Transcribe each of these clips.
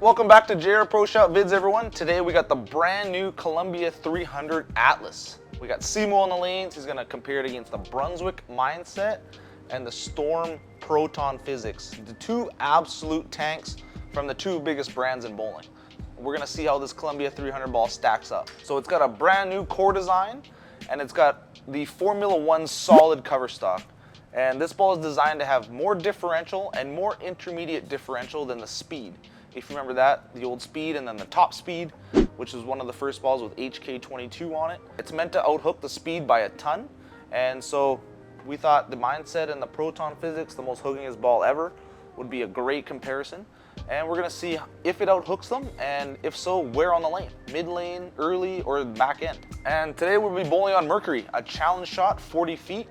welcome back to JR Pro Shop Vids, everyone. Today we got the brand new Columbia 300 Atlas. We got Simoo on the lanes. He's gonna compare it against the Brunswick Mindset and the Storm Proton Physix. The two absolute tanks from the two biggest brands in bowling. We're gonna see how this Columbia 300 ball stacks up. So it's got a brand new core design and it's got the Formula One solid cover stock. And this ball is designed to have more differential and more intermediate differential than the speed. If you remember that, the old speed and then the top speed, which is one of the first balls with HK22 on it. It's meant to outhook the speed by a ton. And so we thought the Mindset and the Proton Physix, the most hookingest ball ever, would be a great comparison. And we're gonna see if it outhooks them, and if so, where on the lane, mid lane, early, or back end. And today we'll be bowling on Mercury, a challenge shot, 40 feet.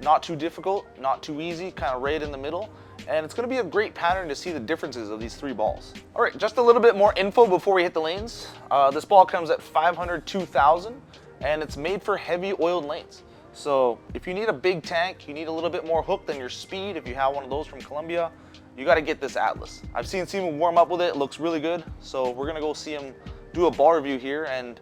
Not too difficult, not too easy, kind of right in the middle. And it's gonna be a great pattern to see the differences of these three balls. All right, just a little bit more info before we hit the lanes. This ball comes at 500, 2000, and it's made for heavy oiled lanes. So if you need a big tank, you need a little bit more hook than your speed, if you have one of those from Columbia, you gotta get this Atlas. I've seen Simoo warm up with it, it looks really good. So we're gonna go see him do a ball review here, and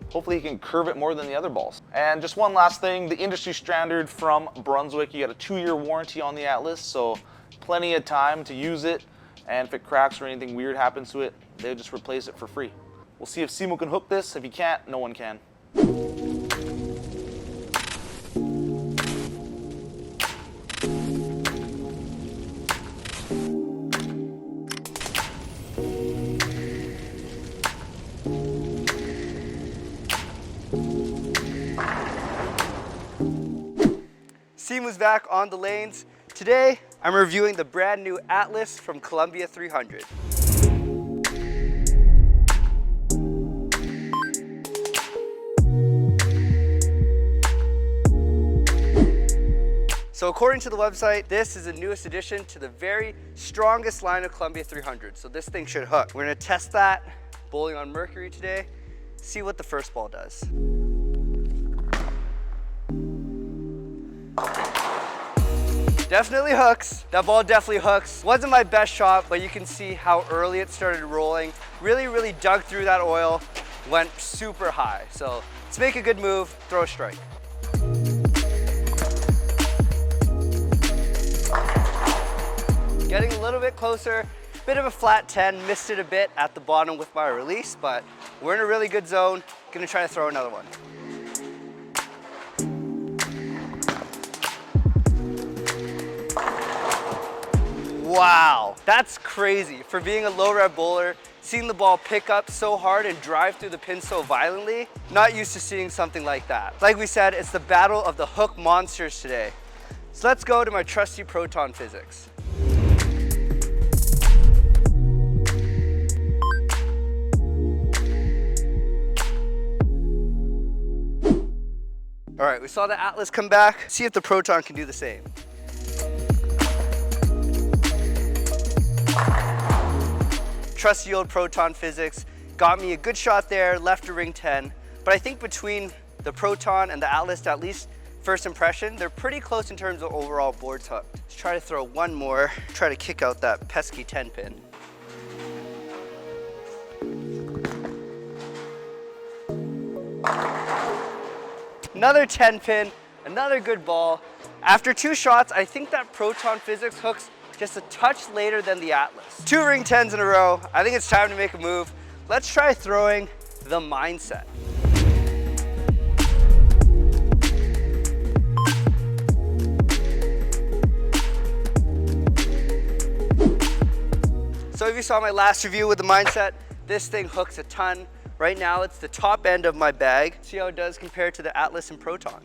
hopefully he can curve it more than the other balls. And just one last thing, the industry standard from Brunswick, you got a 2-year warranty on the Atlas, so plenty of time to use it. And if it cracks or anything weird happens to it, they'll just replace it for free. We'll see if Simoo can hook this. If he can't, no one can. Simoo's back on the lanes. Today, I'm reviewing the brand new Atlas from Columbia 300. So according to the website, this is the newest addition to the very strongest line of Columbia 300. So this thing should hook. We're gonna test that bowling on Mercury today, see what the first ball does. Definitely hooks. That ball definitely hooks. Wasn't my best shot, but you can see how early it started rolling. Really dug through that oil, went super high. So let's make a good move, throw a strike. Getting a little bit closer, bit of a flat 10, missed it a bit at the bottom with my release, but we're in a really good zone. Gonna try to throw another one. Wow, that's crazy. For being a low rev bowler, seeing the ball pick up so hard and drive through the pin so violently, not used to seeing something like that. Like we said, it's the battle of the hook monsters today. So let's go to my trusty Proton Physix. All right, we saw the Atlas come back. See if the Proton can do the same. Trusty old Proton Physix got me a good shot there, left a ring 10. But I think between the Proton and the Atlas, at least first impression, they're pretty close in terms of overall boards hooked. Let's try to throw one more, try to kick out that pesky 10 pin. Another 10 pin, another good ball. After 2 shots, I think that Proton Physix hooks just a touch later than the Atlas. 2 ring 10s in a row. I think it's time to make a move. Let's try throwing the Mindset. So if you saw my last review with the Mindset, this thing hooks a ton. Right now it's the top end of my bag. See how it does compared to the Atlas and Proton.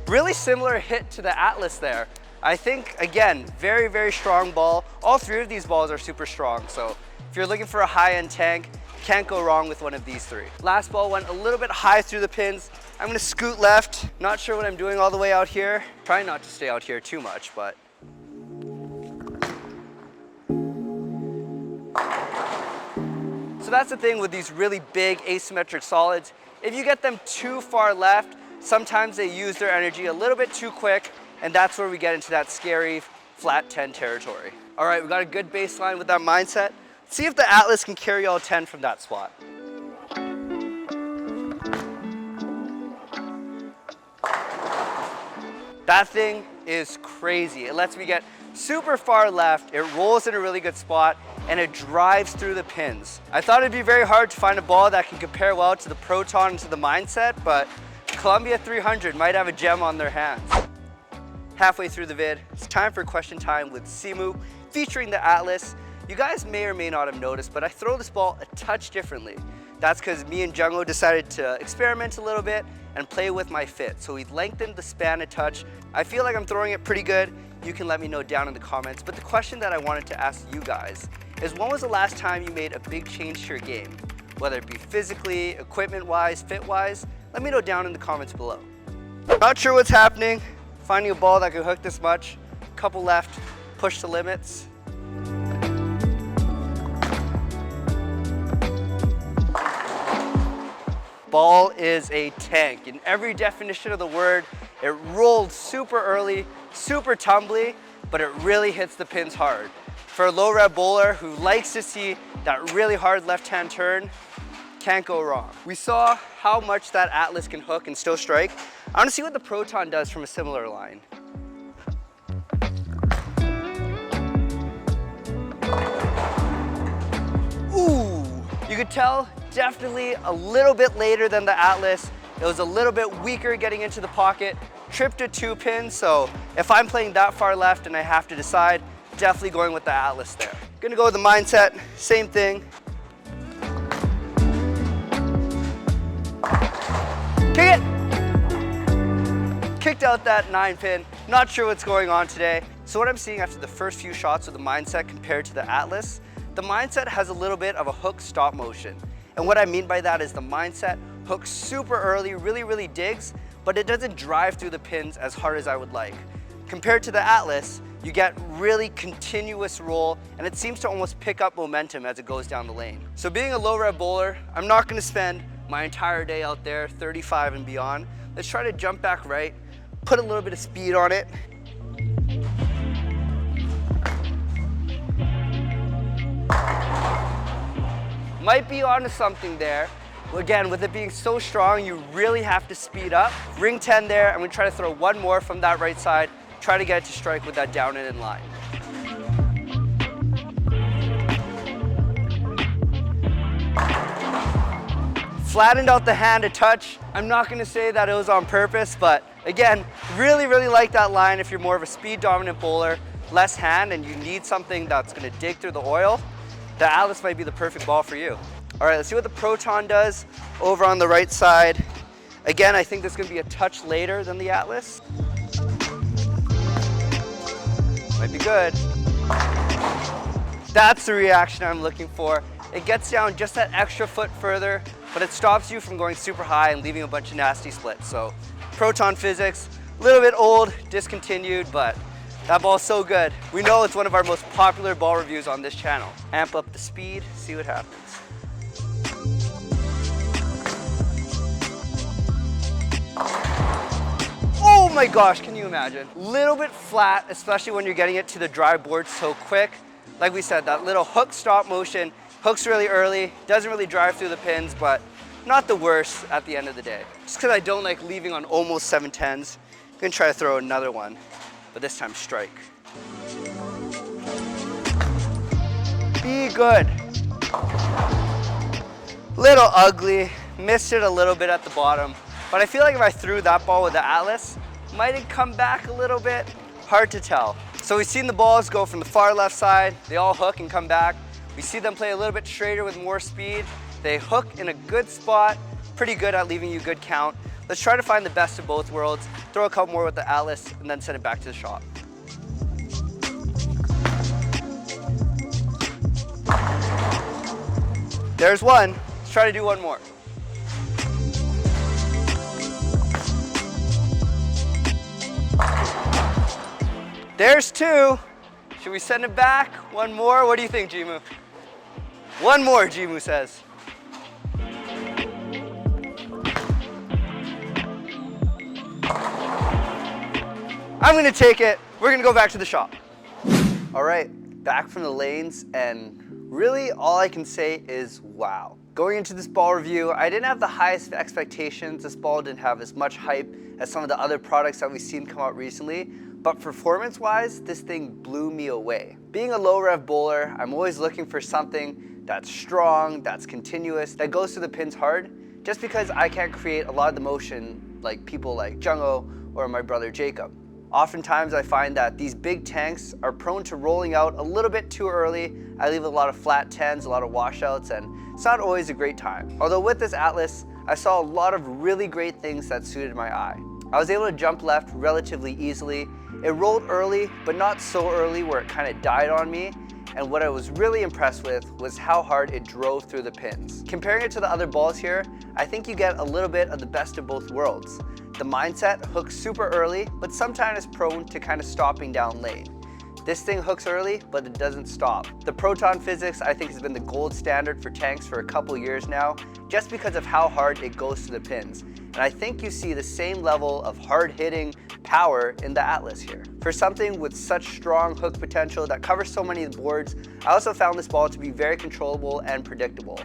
Really similar hit to the Atlas there. I think, again, very strong ball. All 3 of these balls are super strong, so if you're looking for a high-end tank, can't go wrong with one of these 3. Last ball went a little bit high through the pins. I'm gonna scoot left. Not sure what I'm doing all the way out here. Try not to stay out here too much, but. So that's the thing with these really big asymmetric solids. If you get them too far left, sometimes they use their energy a little bit too quick and that's where we get into that scary flat 10 territory. All right, we got a good baseline with that mindset. Let's see if the Atlas can carry all 10 from that spot. That thing is crazy. It lets me get super far left, it rolls in a really good spot, and it drives through the pins. I thought it'd be very hard to find a ball that can compare well to the Proton and to the mindset, but Columbia 300 might have a gem on their hands. Halfway through the vid, it's time for question time with Simoo, featuring the Atlas. You guys may or may not have noticed, but I throw this ball a touch differently. That's because me and Jungo decided to experiment a little bit and play with my fit. So we lengthened the span a touch. I feel like I'm throwing it pretty good. You can let me know down in the comments. But the question that I wanted to ask you guys is, when was the last time you made a big change to your game? Whether it be physically, equipment-wise, fit-wise, let me know down in the comments below. Not sure what's happening. Finding a ball that can hook this much. Couple left, push the limits. Ball is a tank in every definition of the word. It rolled super early, super tumbly, but it really hits the pins hard. For a low rev bowler who likes to see that really hard left-hand turn, can't go wrong. We saw how much that Atlas can hook and still strike. I want to see what the Proton does from a similar line. Ooh, you could tell definitely a little bit later than the Atlas. It was a little bit weaker getting into the pocket, tripped a 2-pin, so if I'm playing that far left and I have to decide, definitely going with the Atlas there. Gonna go with the mindset, same thing. Kick it! Kicked out that 9-pin. Not sure what's going on today. So what I'm seeing after the first few shots with the mindset compared to the Atlas, the mindset has a little bit of a hook stop motion. And what I mean by that is the mindset hooks super early, really digs, but it doesn't drive through the pins as hard as I would like. Compared to the Atlas, you get really continuous roll, and it seems to almost pick up momentum as it goes down the lane. So being a low rev bowler, I'm not gonna spend my entire day out there, 35 and beyond. Let's try to jump back right, put a little bit of speed on it. Might be onto something there. Again, with it being so strong, you really have to speed up. Ring 10 there, I'm gonna try to throw one more from that right side, try to get it to strike with that down and in line. Flattened out the hand a touch. I'm not gonna say that it was on purpose, but again, really like that line if you're more of a speed dominant bowler, less hand, and you need something that's gonna dig through the oil. The Atlas might be the perfect ball for you. All right, let's see what the Proton does over on the right side. Again, I think this is gonna be a touch later than the Atlas. Might be good. That's the reaction I'm looking for. It gets down just that extra foot further, but it stops you from going super high and leaving a bunch of nasty splits. So Proton Physix, a little bit old, discontinued, but that ball's so good. We know it's one of our most popular ball reviews on this channel. Amp up the speed, see what happens. Oh my gosh, can you imagine? Little bit flat, especially when you're getting it to the dry board so quick. Like we said, that little hook stop motion, hooks really early, doesn't really drive through the pins, but not the worst at the end of the day. Just because I don't like leaving on almost 710s, I'm gonna try to throw another one, but this time strike. Be good. Little ugly, missed it a little bit at the bottom, but I feel like if I threw that ball with the Atlas, might it come back a little bit? Hard to tell. So we've seen the balls go from the far left side, they all hook and come back. We see them play a little bit straighter with more speed. They hook in a good spot, pretty good at leaving you good count. Let's try to find the best of both worlds, throw a couple more with the Atlas, and then send it back to the shop. There's one. Let's try to do one more. There's two. Should we send it back? One more? What do you think, Jimu? One more, Jimu says. I'm gonna take it. We're gonna go back to the shop. All right, back from the lanes, and really all I can say is wow. Going into this ball review, I didn't have the highest expectations. This ball didn't have as much hype as some of the other products that we've seen come out recently, but performance-wise, this thing blew me away. Being a low rev bowler, I'm always looking for something that's strong, that's continuous, that goes to the pins hard, just because I can't create a lot of the motion like people like Jung-ho or my brother Jacob. Oftentimes I find that these big tanks are prone to rolling out a little bit too early. I leave a lot of flat 10s, a lot of washouts, and it's not always a great time. Although with this Atlas, I saw a lot of really great things that suited my eye. I was able to jump left relatively easily. It rolled early, but not so early where it kind of died on me. And what I was really impressed with was how hard it drove through the pins. Comparing it to the other balls here, I think you get a little bit of the best of both worlds. The mindset hooks super early, but sometimes prone to kind of stopping down lane. This thing hooks early, but it doesn't stop. The Proton Physix, I think, has been the gold standard for tanks for a couple years now, just because of how hard it goes to the pins. And I think you see the same level of hard-hitting power in the Atlas here. For something with such strong hook potential that covers so many boards, I also found this ball to be very controllable and predictable.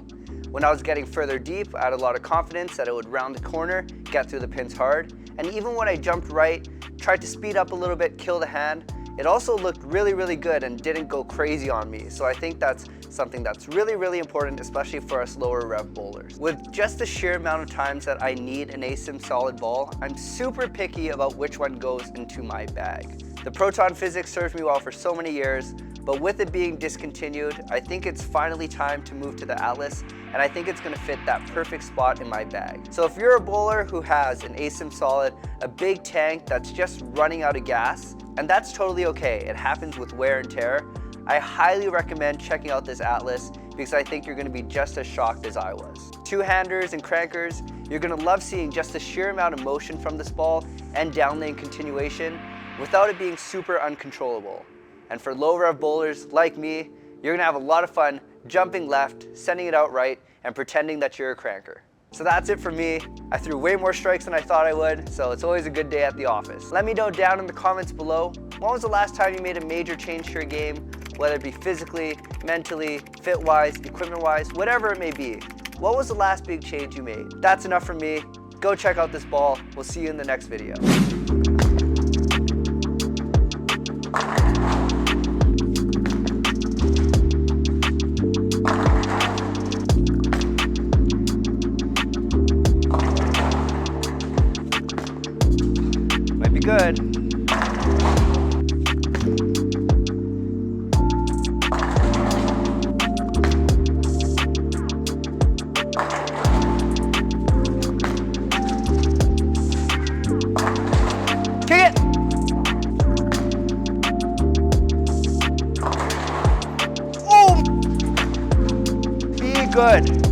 When I was getting further deep, I had a lot of confidence that it would round the corner, get through the pins hard, and even when I jumped right, tried to speed up a little bit, kill the hand, it also looked really, really good and didn't go crazy on me. So I think that's something that's really, really important, especially for us lower rev bowlers. With just the sheer amount of times that I need an ASIM solid ball, I'm super picky about which one goes into my bag. The Proton Physix served me well for so many years, but with it being discontinued, I think it's finally time to move to the Atlas, and I think it's gonna fit that perfect spot in my bag. So if you're a bowler who has an ASIM solid, a big tank that's just running out of gas, and that's totally okay, it happens with wear and tear, I highly recommend checking out this Atlas because I think you're gonna be just as shocked as I was. Two-handers and crankers, you're gonna love seeing just the sheer amount of motion from this ball and downlane continuation without it being super uncontrollable. And for low rev bowlers like me, you're gonna have a lot of fun jumping left, sending it out right, and pretending that you're a cranker. So that's it for me. I threw way more strikes than I thought I would, so it's always a good day at the office. Let me know down in the comments below, when was the last time you made a major change to your game, whether it be physically, mentally, fit-wise, equipment-wise, whatever it may be. What was the last big change you made? That's enough from me. Go check out this ball. We'll see you in the next video. Might be good. Kick it! Oh! Be good.